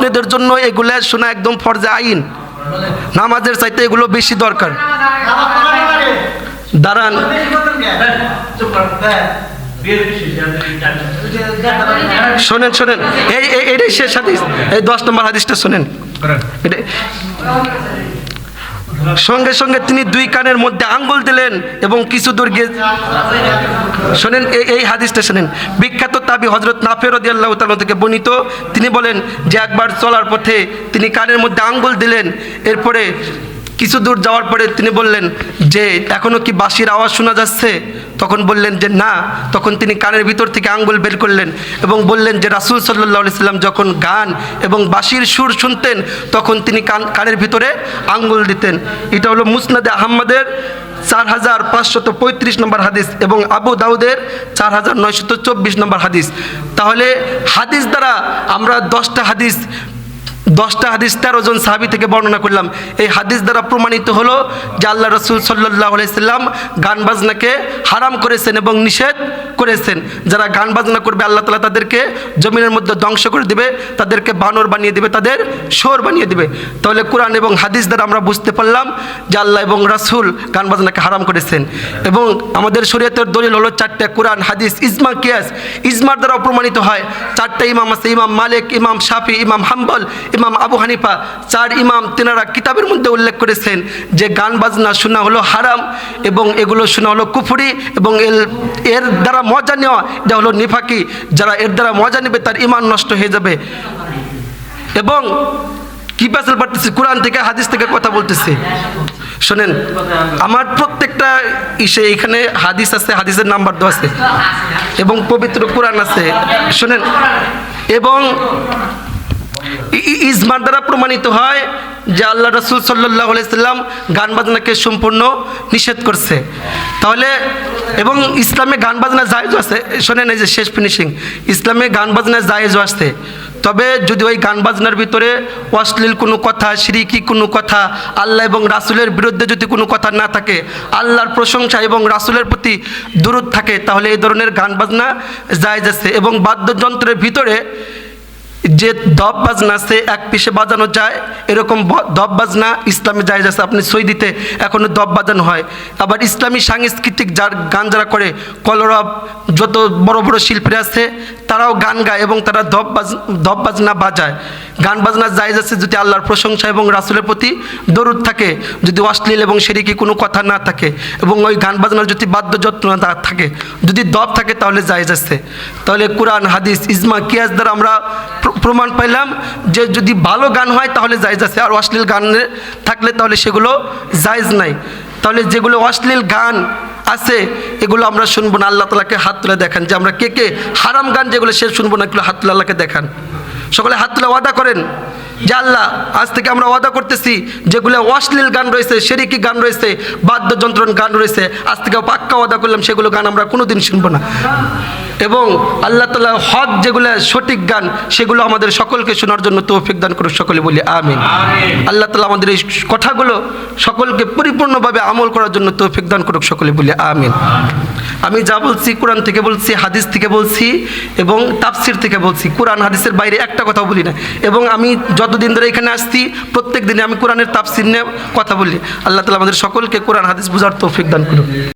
আপনাদের জন্য এগুলো শোনা একদম ফরজে আইন, নামাজের চাইতে এগুলো বেশি দরকার। দাঁড়ান, শোনেন শোনেন, এটাই শেষ হাদিস, এই 10 নম্বর হাদিসটা শোনেন। সঙ্গে সঙ্গে তিনি 2 কানের মধ্যে আঙ্গুল দিলেন এবং কিছু দূর গিয়ে, শোনেন এই হাদিসটা শোনেন। বিখ্যাত তাবি হযরত নাফি রাদিয়াল্লাহু তাআলা থেকে বর্ণিত, তিনি বলেন যে একবার চলার পথে তিনি কানের মধ্যে আঙ্গুল দিলেন, এরপরে কিছু দূর যাওয়ার পরে তিনি বললেন যে এখনো কি বাঁশির আওয়াজ শোনা যাচ্ছে? তখন বললেন যে না। তখন তিনি কানের ভিতর থেকে আঙ্গুল বের করলেন এবং বললেন যে রাসূল সাল্লাল্লাহু আলাইহি সাল্লাম যখন গান এবং বাঁশির সুর শুনতেন তখন তিনি কানের ভিতরে আঙ্গুল দিতেন। এটা হলো মুসনাদে আহমদের 4535 নম্বর হাদিস এবং আবু দাউদের 4924 নম্বর হাদিস। তাহলে হাদিস দ্বারা আমরা 10টা হাদিস 13 জন সাহাবী থেকে বর্ণনা করলাম। এই হাদিস দ্বারা প্রমাণিত হলো যে আল্লাহ রাসূল সাল্লাল্লাহু আলাইহি সাল্লাম গান বাজনাকে হারাম করেছেন এবং নিষেধ করেছেন। যারা গান বাজনা করবে আল্লাহ তাআলা তাদেরকে জমিনের মধ্যে ধ্বংস করে দিবে, তাদেরকে বানর বানিয়ে দিবে, তাদের শোর বানিয়ে দিবে। তাহলে কোরআন এবং হাদিস দ্বারা আমরা বুঝতে পারলাম যে আল্লাহ এবং রাসূল গান বাজনাকে হারাম করেছেন। এবং আমাদের শরীয়তের দলিল হলো 4টা, কোরআন, হাদিস, ইজমা, কিয়াস। ইজমার দ্বারা প্রমাণিত হয় 4টা ইমাম আছে, ইমাম মালিক, ইমাম শাফি, ইমাম হাম্বল, ইমাম আবু হানিফা। 4 ইমাম তেনারা কিতাবের মধ্যে উল্লেখ করেছেন যে গান বাজনা শোনা হলো হারাম এবং এগুলো শোনা হলো কুফরি এবং এর দ্বারা মজা নেওয়া এটা হলো নিফাকি। যারা এর দ্বারা মজা নেবে তার ঈমান নষ্ট হয়ে যাবে। এবং কি পাসল পারতেছি, কোরআন থেকে হাদিস থেকে কথা বলতেছি। শোনেন, আমার প্রত্যেকটা এখানে হাদিস আছে, হাদিসের নাম্বার দেওয়া আছে এবং পবিত্র কোরআন আছে। শোনেন, এবং ইজমার দ্বারা প্রমাণিত হয় যে আল্লাহ রাসূল সাল্লাল্লাহু আলাইহি সাল্লাম গান বাজনাকে সম্পূর্ণ নিষেধ করছে। তাহলে এবং ইসলামে গান বাজনা জায়েজ আছে। শোনেন, এই যে শেষ ফিনিশিং, ইসলামে গান বাজনা জায়েজ আছে, তবে যদি ওই গান বাজনার ভিতরে অশ্লীল কোনো কথা, শিরকি কোনো কথা, আল্লাহ এবং রাসূলের বিরুদ্ধে যদি কোনো কথা না থাকে, আল্লাহর প্রশংসা এবং রাসূলের প্রতি দরুদ থাকে, তাহলে এই ধরনের গান বাজনা জায়েজ আছে। এবং বাদ্যযন্ত্রের ভিতরে যে দব বাজনা আছে, এক পিসে বাজানো যায়, এরকম দব বাজনা ইসলামে জায়েজ আছে। আপনি সৌদিতে এখনও দব বাজানো হয়। আবার ইসলামী সাংস্কৃতিক গান যারা করে, কলরব, যত বড় বড় শিল্পী আছে তারাও গান গায় এবং তারা দব বাজনা বাজায়। গান বাজনা জায়েজ আছে যদি আল্লাহর প্রশংসা এবং রাসূলের প্রতি দরুদ থাকে, যদি অশ্লীল এবং শিরকি কোনো কথা না থাকে এবং ওই গান বাজনার যদি বাদ্যযন্ত্র না থাকে, যদি দব থাকে, তাহলে জায়েজ আছে। তাহলে কোরআন, হাদিস, ইজমা, কিয়াস দ্বারা আমরা প্রমাণ পাইলাম যে যদি ভালো গান হয় তাহলে জায়েজ আছে, আর অশ্লীল গান থাকলে তাহলে সেগুলো জায়েজ নাই। তাহলে যেগুলো অশ্লীল গান আছে এগুলো আমরা শুনবো না। আল্লাহ তাআলাকে হাত তুলে দেখান যে আমরা কে কে হারাম গান যেগুলো সে শুনবো না, এগুলো হাত তুলে আল্লাহকে দেখান। সকলে হাত তুলে ওয়াদা করেন যে আল্লাহ, আজ থেকে আমরা ওয়াদা করতেছি যেগুলো অশ্লীল গান রয়েছে, শিরকি গান রয়েছে, বাদ্যযন্ত্র গান রয়েছে, আজ থেকে পাক্কা ওয়াদা করলাম সেগুলো গান আমরা কোনোদিন শুনবো না। এবং আল্লাহ তাআলা হক যেগুলো সঠিক গান সেগুলো আমাদের সকলকে শোনার জন্য তৌফিক দান করুক। সকলে বলি আমিন। আল্লাহ তাআলা আমাদের এই কথাগুলো সকলকে পরিপূর্ণভাবে আমল করার জন্য তৌফিক দান করুক। সকলে বলি আমিন। আমি যা বলছি কোরআন থেকে বলছি, হাদিস থেকে বলছি এবং তাফসির থেকে বলছি। কোরআন হাদিসের বাইরে একটা কথাও বলি না। এবং আমি যতদিন ধরে এখানে আসছি প্রত্যেক দিনে আমি কোরআনের তাফসির নিয়ে কথা বলি। আল্লাহ তাআলা আমাদের সকলকে কোরআন হাদিস বোঝার তৌফিক দান করুক।